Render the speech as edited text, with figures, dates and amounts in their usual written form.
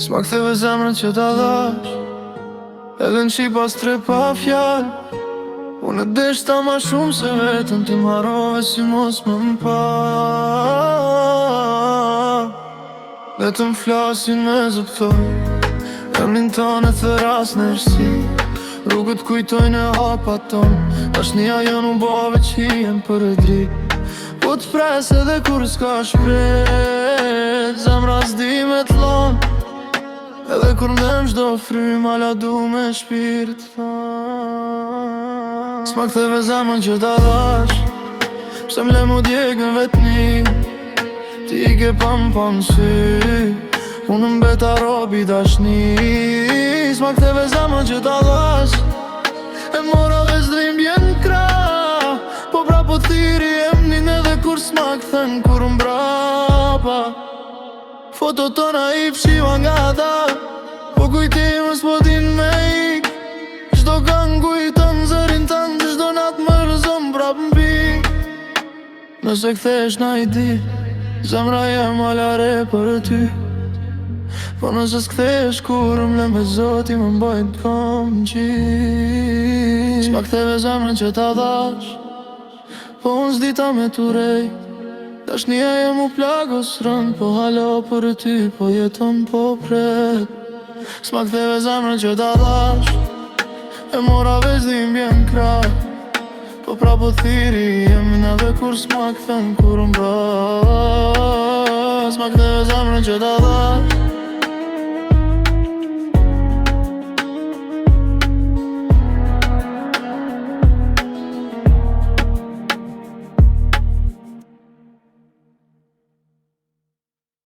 S'ma ktheve zemrën që ta dhash, edhe në qi pas tre pa fjall. Unë e deshta ma shumë se vetën ti m'harrove si mos më m'pa. Vetëm flasin me zëptoj, emrin tonë e thëras në ersi. Rrugët kujtojnë e hapat tonë, dashnia jonë u bove që jem për e dri. Po t'pres edhe kur s'ka shpret, zemra s'di me t'lon. Edhe kur ndem çdo frym, ala du me shpirt fan. S'ma ktheve zemrën që ta dhash, pse m'le mu djeg në vetni. Ti i ke pa në sy, unë mbeta robi dashni. S'ma ktheve zemrën që ta dhash, e mora dhe zdrim bjen kra. Po pra po thiri emnin edhe kur s'ma kthen kur mbrapa. Foto tona i fshiva nga ata, po kujtimës po din me ik. Çdo gang kujton zërin tënd, çdo nat më rëzon prap m'pik. Nëse kthesh na i di, zemra jem alare për ty. Po nëse s'kthesh kur m'le me zoti më mbojnë t'kom qik. S'ma ktheve zemrën që ta dhash, po unë s'dita me t'urej. Dashnia jem u plagos rën, po halo për ty, po jeton po pret. S'ma ktheve zemrën që ta dhash, e mora veç dhim bjen krah. Po pra po thiri jemin edhe kur s'ma kthen kur mbra. S'ma ktheve zemrën që ta dhash,